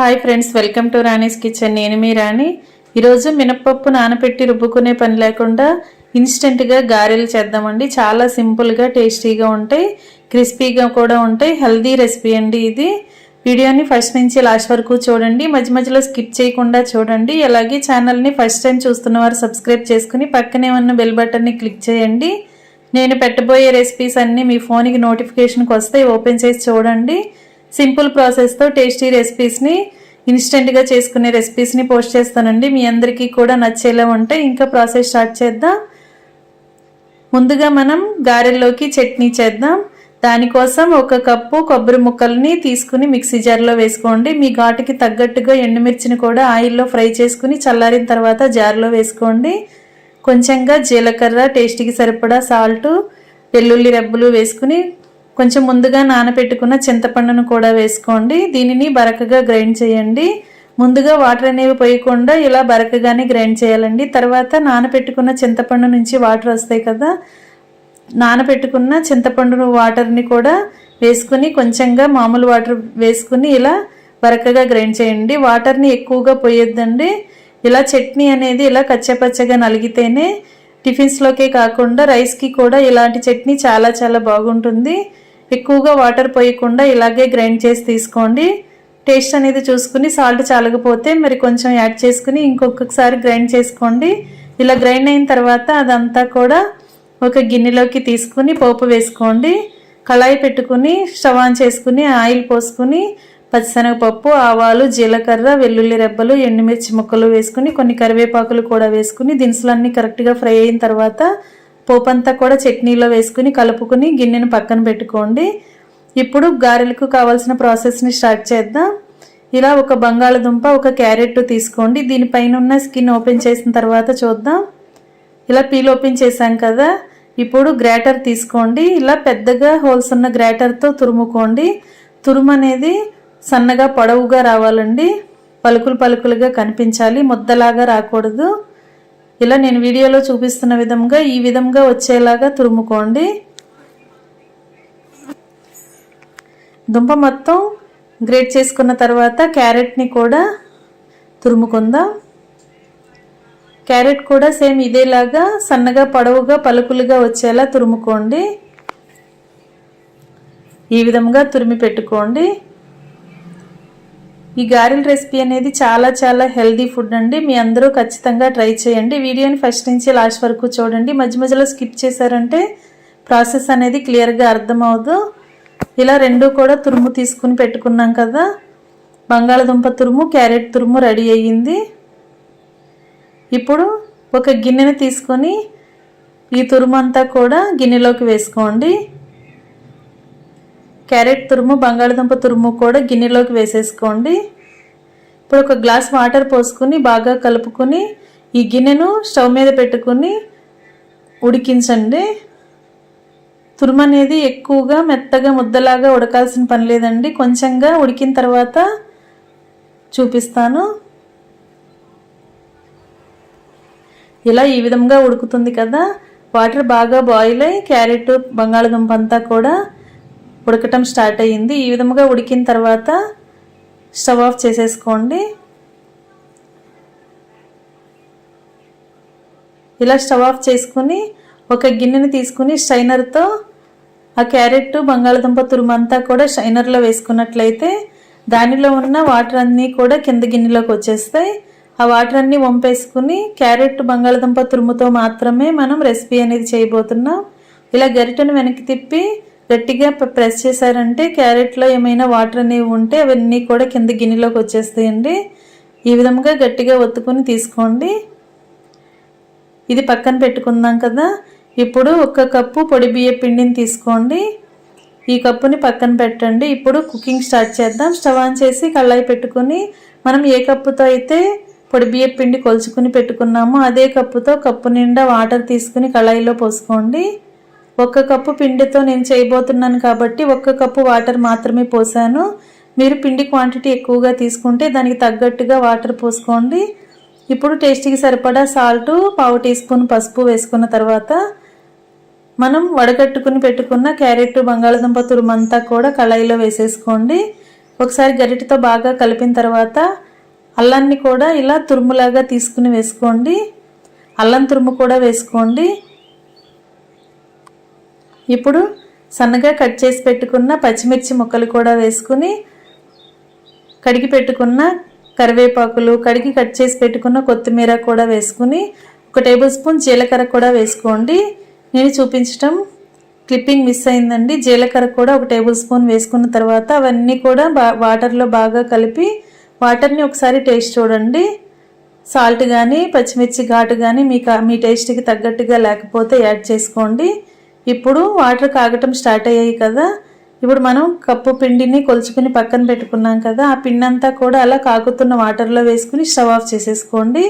Hi friends, welcome to Rani's kitchen. నేను మీ రాణి. ఈరోజు మినపప్పు నానబెట్టి రుబ్బుకునే పని లేకుండా ఇన్స్టెంట్గా గారెలు చేద్దామండి. చాలా సింపుల్గా టేస్టీగా ఉంటాయి, క్రిస్పీగా కూడా ఉంటాయి. హెల్దీ రెసిపీ అండి ఇది. వీడియోని ఫస్ట్ నుంచి లాస్ట్ వరకు చూడండి, మధ్య మధ్యలో స్కిప్ చేయకుండా చూడండి. అలాగే ఛానల్ని ఫస్ట్ టైం చూస్తున్న వారు సబ్స్క్రైబ్ చేసుకుని పక్కనే ఉన్న బెల్ బటన్ని క్లిక్ చేయండి. నేను పెట్టబోయే రెసిపీస్ అన్నీ మీ ఫోన్కి నోటిఫికేషన్కి వస్తాయి. ఓపెన్ చేసి చూడండి. సింపుల్ ప్రాసెస్తో టేస్టీ రెసిపీస్ని, ఇన్స్టెంట్గా చేసుకునే రెసిపీస్ని పోస్ట్ చేస్తానండి. మీ అందరికీ కూడా నచ్చేలా ఉంటాయి. ఇంకా ప్రాసెస్ స్టార్ట్ చేద్దాం. ముందుగా మనం గారెల్లోకి చట్నీ చేద్దాం. దానికోసం 1 కప్పు కొబ్బరి ముక్కల్ని తీసుకుని మిక్సీ జార్లో వేసుకోండి. మీ ఘాటుకి తగ్గట్టుగా ఎండుమిర్చిని కూడా ఆయిల్లో ఫ్రై చేసుకుని చల్లారిన తర్వాత జార్లో వేసుకోండి. కొంచెంగా జీలకర్ర, టేస్ట్కి సరిపడా సాల్ట్, వెల్లుల్లి రెబ్బలు వేసుకుని కొంచెం ముందుగా నానబెట్టుకున్న చింతపండును కూడా వేసుకోండి. దీనిని బరకగా గ్రైండ్ చేయండి. ముందుగా వాటర్ అనేవి పోయకుండా ఇలా బరకగానే గ్రైండ్ చేయాలండి. తర్వాత నానబెట్టుకున్న చింతపండు నుంచి వాటర్ వస్తాయి కదా, నానబెట్టుకున్న చింతపండు వాటర్ని కూడా వేసుకుని కొంచెంగా మామూలు వాటర్ వేసుకుని ఇలా బరకగా గ్రైండ్ చేయండి. వాటర్ని ఎక్కువగా పోయొద్దండి. ఇలా చట్నీ అనేది ఇలా కచ్చపచ్చగా నలిగితేనే టిఫిన్స్లోకే కాకుండా రైస్కి కూడా ఇలాంటి చట్నీ చాలా చాలా బాగుంటుంది. ఎక్కువగా వాటర్ పోయకుండా ఇలాగే గ్రైండ్ చేసి తీసుకోండి. టేస్ట్ అనేది చూసుకుని సాల్ట్ చాలకపోతే మరి కొంచెం యాడ్ చేసుకుని ఇంకొకసారి గ్రైండ్ చేసుకోండి. ఇలా గ్రైండ్ అయిన తర్వాత అదంతా కూడా ఒక గిన్నెలోకి తీసుకుని పోపు వేసుకోండి. కళాయి పెట్టుకుని స్టవ్ ఆన్ చేసుకుని ఆయిల్ పోసుకుని పచ్చిశనగపప్పు, ఆవాలు, జీలకర్ర, వెల్లుల్లి రెబ్బలు, ఎండుమిర్చి ముక్కలు వేసుకుని కొన్ని కరివేపాకులు కూడా వేసుకుని దినుసులన్నీ కరెక్ట్గా ఫ్రై అయిన తర్వాత పోపంతా కూడా చట్నీలో వేసుకుని కలుపుకుని గిన్నెను పక్కన పెట్టుకోండి. ఇప్పుడు గారెలకు కావాల్సిన ప్రాసెస్ని స్టార్ట్ చేద్దాం. ఇలా ఒక బంగాళదుంప, ఒక క్యారెట్ తీసుకోండి. దీనిపైన ఉన్న స్కిన్ ఓపెన్ చేసిన తర్వాత చూద్దాం. ఇలా పీల్ ఓపెన్ చేశాం కదా, ఇప్పుడు గ్రేటర్ తీసుకోండి. ఇలా పెద్దగా హోల్స్ ఉన్న గ్రేటర్తో తురుముకోండి. తురుము అనేది సన్నగా పొడవుగా రావాలండి. పలుకులు పలుకులుగా కనిపించాలి, ముద్దలాగా రాకూడదు. ఇలా నేను వీడియోలో చూపిస్తున్న విధంగా ఈ విధంగా వచ్చేలాగా తురుముకోండి. దుంప మొత్తం గ్రేట్ చేసుకున్న తర్వాత క్యారెట్ని కూడా తురుముకుందాం. క్యారెట్ కూడా సేమ్ ఇదేలాగా సన్నగా పొడవుగా పలుకులుగా వచ్చేలా తురుముకోండి. ఈ విధంగా తురిమి పెట్టుకోండి. ఈ గారెల రెసిపీ అనేది చాలా చాలా హెల్దీ ఫుడ్ అండి. మీ అందరూ ఖచ్చితంగా ట్రై చేయండి. వీడియోని ఫస్ట్ నుంచి లాస్ట్ వరకు చూడండి. మధ్య మధ్యలో స్కిప్ చేశారంటే ప్రాసెస్ అనేది క్లియర్గా అర్థమవుదు. ఇలా రెండు కూడా తురుము తీసుకుని పెట్టుకున్నాం కదా, బంగాళదుంప తురుము, క్యారెట్ తురుము రెడీ అయ్యింది. ఇప్పుడు ఒక గిన్నెని తీసుకొని ఈ తురుము అంతా కూడా గిన్నెలోకి వేసుకోండి. క్యారెట్ తురుము, బంగాళదుంప తురుము కూడా గిన్నెలోకి వేసేసుకోండి. ఇప్పుడు ఒక గ్లాస్ వాటర్ పోసుకుని బాగా కలుపుకొని ఈ గిన్నెను స్టవ్ మీద పెట్టుకుని ఉడికించండి. తురుము అనేది ఎక్కువగా మెత్తగా ముద్దలాగా ఉడకాల్సిన పని లేదండి. కొంచెంగా ఉడికిన తర్వాత చూపిస్తాను. ఇలా ఈ విధంగా ఉడుకుతుంది కదా, వాటర్ బాగా బాయిల్ అయ్యి క్యారెట్, బంగాళదుంప అంతా కూడా ఉడకటం స్టార్ట్ అయ్యింది. ఈ విధంగా ఉడికిన తర్వాత స్టవ్ ఆఫ్ చేసేసుకోండి. ఇలా స్టవ్ ఆఫ్ చేసుకుని ఒక గిన్నెని తీసుకుని స్ట్రైనర్తో ఆ క్యారెట్, బంగాళదుంప తురుము అంతా కూడా స్ట్రైనర్లో వేసుకున్నట్లయితే దానిలో ఉన్న వాటర్ అన్నీ కూడా కింద గిన్నెలోకి వచ్చేస్తాయి. ఆ వాటర్ అన్నీ వంపేసుకుని క్యారెట్, బంగాళదుంప తురుముతో మాత్రమే మనం రెసిపీ అనేది చేయబోతున్నాం. ఇలా గరిటెను వెనక్కి తిప్పి గట్టిగా ప్రెస్ చేశారంటే క్యారెట్లో ఏమైనా వాటర్ అనేవి ఉంటే అవన్నీ కూడా కింద గిన్నెలోకి వచ్చేస్తాయండి. ఈ విధంగా గట్టిగా ఒత్తుకుని తీసుకోండి. ఇది పక్కన పెట్టుకుందాం కదా. ఇప్పుడు 1 కప్పు పొడి బియ్య పిండిని తీసుకోండి. ఈ కప్పుని పక్కన పెట్టండి. ఇప్పుడు కుకింగ్ స్టార్ట్ చేద్దాం. స్టవ్ ఆన్ చేసి కళాయి పెట్టుకుని మనం ఏ కప్పుతో అయితే పొడి బియ్య పిండి కొలుచుకుని పెట్టుకున్నామో అదే కప్పుతో కప్పు నిండా వాటర్ తీసుకుని కళాయిలో పోసుకోండి. 1 కప్పు పిండితో నేను చేయబోతున్నాను కాబట్టి 1 కప్పు వాటర్ మాత్రమే పోసాను. మీరు పిండి క్వాంటిటీ ఎక్కువగా తీసుకుంటే దానికి తగ్గట్టుగా వాటర్ పోసుకోండి. ఇప్పుడు టేస్ట్కి సరిపడా సాల్ట్, 1/2 టీ స్పూన్ పసుపు వేసుకున్న తర్వాత మనం వడగట్టుకుని పెట్టుకున్న క్యారెట్ బంగాళదుంప తురుమంతా కూడా కళాయిలో వేసేసుకోండి. ఒకసారి గరిటెతో బాగా కలిపిన తర్వాత అల్లాన్ని కూడా ఇలా తురుములాగా తీసుకుని వేసుకోండి. అల్లం తురుము కూడా వేసుకోండి. ఇప్పుడు సన్నగా కట్ చేసి పెట్టుకున్న పచ్చిమిర్చి ముక్కలు కూడా వేసుకుని, కడిగి పెట్టుకున్న కరివేపాకులు, కడిగి కట్ చేసి పెట్టుకున్న కొత్తిమీర కూడా వేసుకుని, 1 టేబుల్ స్పూన్ జీలకర్ర కూడా వేసుకోండి. నేను చూపించడం క్లిప్పింగ్ మిస్ అయిందండి. జీలకర్ర కూడా 1 టేబుల్ స్పూన్ వేసుకున్న తర్వాత అవన్నీ కూడా వాటర్లో బాగా కలిపి, వాటర్ని ఒకసారి టేస్ట్ చూడండి. సాల్ట్ కానీ పచ్చిమిర్చి ఘాటు కానీ మీ టేస్ట్కి తగ్గట్టుగా లేకపోతే యాడ్ చేసుకోండి. ఇప్పుడు వాటర్ కాగటం స్టార్ట్ అయ్యాయి కదా, ఇప్పుడు మనం కప్పు పిండిని కొలుచుకుని పక్కన పెట్టుకున్నాం కదా, ఆ పిండి అంతా కూడా అలా కాగుతున్న వాటర్లో వేసుకుని స్టవ్ ఆఫ్ చేసేసుకోండి.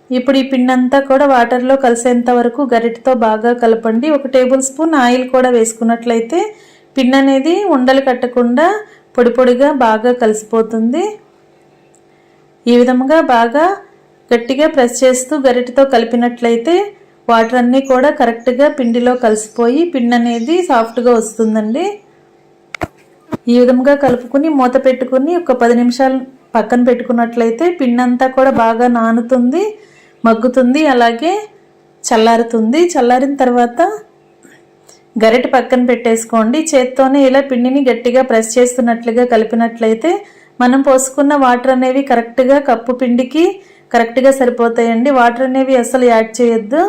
ఇప్పుడు ఈ పిండి అంతా కూడా వాటర్లో కలిసేంత వరకు గరిటెతో బాగా కలపండి. 1 టేబుల్ స్పూన్ ఆయిల్ కూడా వేసుకున్నట్లయితే పిండి అనేది ఉండలు కట్టకుండా పొడి పొడిగా బాగా కలిసిపోతుంది. ఈ విధంగా బాగా గట్టిగా ప్రెస్ చేస్తూ గరిటెతో కలిపినట్లయితే వాటర్ అన్నీ కూడా కరెక్ట్గా పిండిలో కలిసిపోయి పిండి అనేది సాఫ్ట్గా వస్తుందండి. ఈ విధంగా కలుపుకుని మూత పెట్టుకుని ఒక 10 నిమిషాలు పక్కన పెట్టుకున్నట్లయితే పిండి అంతా కూడా బాగా నానుతుంది, మగ్గుతుంది, అలాగే చల్లారుతుంది. చల్లారిన తర్వాత గరిటె పక్కన పెట్టేసుకోండి. చేత్తోనే ఇలా పిండిని గట్టిగా ప్రెస్ చేస్తున్నట్లుగా కలిపినట్లయితే మనం పోసుకున్న వాటర్ అనేవి కరెక్ట్గా కప్పు పిండికి కరెక్ట్గా సరిపోతాయండి. వాటర్ అనేవి అసలు యాడ్ చేయొద్దు.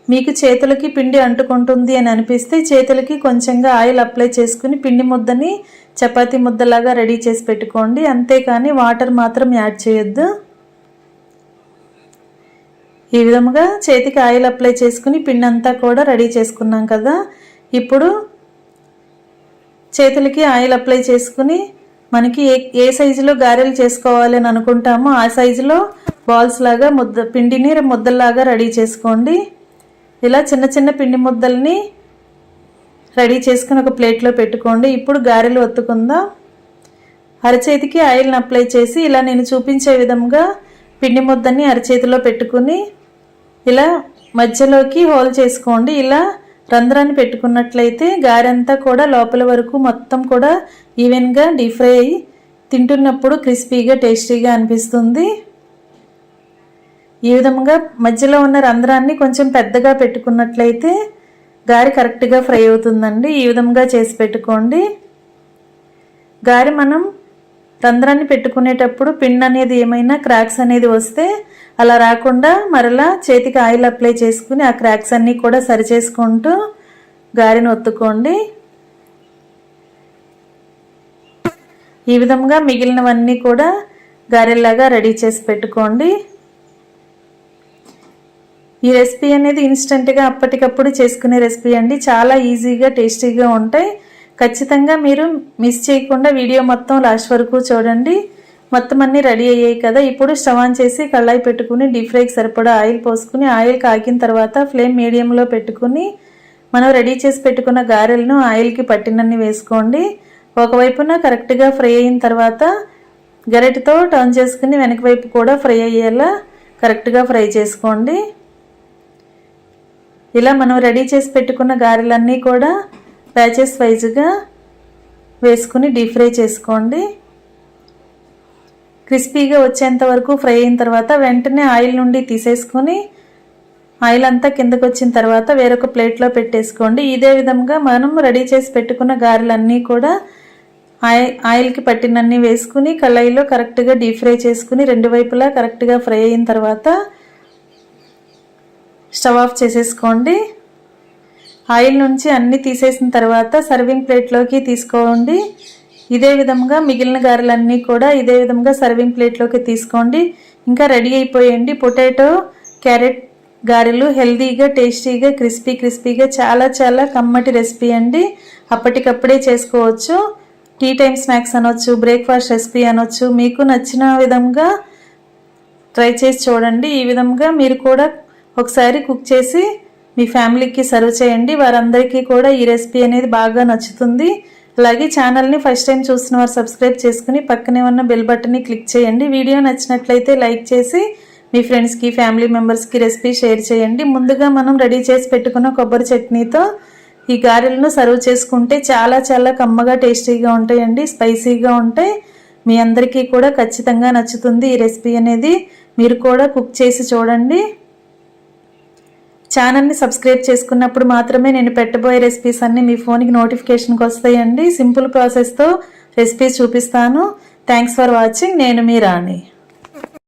మీకు చేతులకి పిండి అంటుకుంటుంది అని అనిపిస్తే చేతులకి కొంచెంగా ఆయిల్ అప్లై చేసుకుని పిండి ముద్దని చపాతీ ముద్దలాగా రెడీ చేసి పెట్టుకోండి. అంతేకాని వాటర్ మాత్రం యాడ్ చేయొద్దు. ఈ విధంగా చేతికి ఆయిల్ అప్లై చేసుకుని పిండి అంతా కూడా రెడీ చేసుకున్నాం కదా, ఇప్పుడు చేతులకి ఆయిల్ అప్లై చేసుకుని మనకి ఏ సైజులో గారెలు చేసుకోవాలి అని అనుకుంటామో ఆ సైజులో బాల్స్ లాగా పిండిని ముద్దల్లాగా రెడీ చేసుకోండి. ఇలా చిన్న చిన్న పిండి ముద్దల్ని రెడీ చేసుకుని ఒక ప్లేట్లో పెట్టుకోండి. ఇప్పుడు గారెలు ఒత్తుకుందాం. అరచేతికి ఆయిల్ని అప్లై చేసి ఇలా నేను చూపించే విధంగా పిండి ముద్దని అరచేతిలో పెట్టుకుని ఇలా మధ్యలోకి హోల్ చేసుకోండి. ఇలా రంధ్రాన్ని పెట్టుకున్నట్లయితే గారెంతా కూడా లోపల వరకు మొత్తం కూడా ఈవెన్గా డీప్ ఫ్రై అయ్యి తింటున్నప్పుడు క్రిస్పీగా టేస్టీగా అనిపిస్తుంది. ఈ విధంగా మధ్యలో ఉన్న రంధ్రాన్ని కొంచెం పెద్దగా పెట్టుకున్నట్లయితే గారె కరెక్ట్గా ఫ్రై అవుతుందండి. ఈ విధంగా చేసి పెట్టుకోండి. గారె మనం రంధ్రాన్ని పెట్టుకునేటప్పుడు పిండి అనేది ఏమైనా క్రాక్స్ అనేది వస్తే అలా రాకుండా మరలా చేతికి ఆయిల్ అప్లై చేసుకుని ఆ క్రాక్స్ అన్నీ కూడా సరి చేసుకుంటూ గారెను ఒత్తుకోండి. ఈ విధంగా మిగిలినవన్నీ కూడా గారెల్లాగా రెడీ చేసి పెట్టుకోండి. ఈ రెసిపీ అనేది ఇన్స్టెంట్గా అప్పటికప్పుడు చేసుకునే రెసిపీ అండి. చాలా ఈజీగా టేస్టీగా ఉంటాయి. ఖచ్చితంగా మీరు మిస్ చేయకుండా వీడియో మొత్తం లాస్ట్ వరకు చూడండి. మొత్తం అన్నీ రెడీ అయ్యాయి కదా, ఇప్పుడు స్టవ్ ఆన్ చేసి కళాయి పెట్టుకుని డీప్ ఫ్రైకి సరిపడా ఆయిల్ పోసుకుని ఆయిల్ కాగిన తర్వాత ఫ్లేమ్ మీడియంలో పెట్టుకుని మనం రెడీ చేసి పెట్టుకున్న గారెలను ఆయిల్కి పట్టినన్ని వేసుకోండి. ఒకవైపున కరెక్ట్గా ఫ్రై అయిన తర్వాత గరిటెతో టర్న్ చేసుకుని వెనక వైపు కూడా ఫ్రై అయ్యేలా కరెక్ట్గా ఫ్రై చేసుకోండి. ఇలా మనం రెడీ చేసి పెట్టుకున్న గారెలన్నీ కూడా బ్యాచెస్ వైజ్గా వేసుకుని డీప్ ఫ్రై చేసుకోండి. క్రిస్పీగా వచ్చేంత వరకు ఫ్రై అయిన తర్వాత వెంటనే ఆయిల్ నుండి తీసేసుకొని ఆయిల్ అంతా కిందకు వచ్చిన తర్వాత వేరొక ప్లేట్లో పెట్టేసుకోండి. ఇదే విధంగా మనం రెడీ చేసి పెట్టుకున్న గారెలన్నీ కూడా ఆయిల్కి పట్టినన్ని వేసుకుని కళాయిలో కరెక్ట్గా డీప్ ఫ్రై చేసుకుని రెండు వైపులా కరెక్ట్గా ఫ్రై అయిన తర్వాత స్టవ్ ఆఫ్ చేసేసుకోండి. ఆయిల్ నుంచి అన్నీ తీసేసిన తర్వాత సర్వింగ్ ప్లేట్లోకి తీసుకోండి. ఇదే విధంగా మిగిలిన గారెలన్నీ కూడా ఇదే విధంగా సర్వింగ్ ప్లేట్లోకి తీసుకోండి. ఇంకా రెడీ అయిపోయండి పొటాటో క్యారెట్ గారెలు. హెల్తీగా టేస్టీగా క్రిస్పీగా చాలా చాలా కమ్మటి రెసిపీ అండి. అప్పటికప్పుడే చేసుకోవచ్చు. టీ టైమ్ స్నాక్స్ అనొచ్చు, బ్రేక్ఫాస్ట్ రెసిపీ అనొచ్చు. మీకు నచ్చిన విధంగా ట్రై చేసి చూడండి. ఈ విధంగా మీరు కూడా ఒకసారి కుక్ చేసి మీ ఫ్యామిలీకి సర్వ్ చేయండి. వారందరికీ కూడా ఈ రెసిపీ అనేది బాగా నచ్చుతుంది. అలాగే ఛానల్ని ఫస్ట్ టైం చూస్తున్న వారు సబ్స్క్రైబ్ చేసుకుని పక్కనే ఉన్న బెల్ బటన్ని క్లిక్ చేయండి. వీడియో నచ్చినట్లయితే లైక్ చేసి మీ ఫ్రెండ్స్కి ఫ్యామిలీ మెంబర్స్కి రెసిపీ షేర్ చేయండి. ముందుగా మనం రెడీ చేసి పెట్టుకున్న కొబ్బరి చట్నీతో ఈ గారెలను సర్వ్ చేసుకుంటే చాలా చాలా కమ్మగా టేస్టీగా ఉంటాయండి, స్పైసీగా ఉంటాయి. మీ అందరికీ కూడా ఖచ్చితంగా నచ్చుతుంది ఈ రెసిపీ అనేది. మీరు కూడా కుక్ చేసి చూడండి. ఛానల్ని సబ్స్క్రైబ్ చేసుకున్నప్పుడు మాత్రమే నేను పెట్టబోయే రెసిపీస్ అన్నీ మీ ఫోన్కి నోటిఫికేషన్కి వస్తాయండి. సింపుల్ ప్రాసెస్తో రెసిపీస్ చూపిస్తాను. Thanks for watching. నేను మీ రాణి.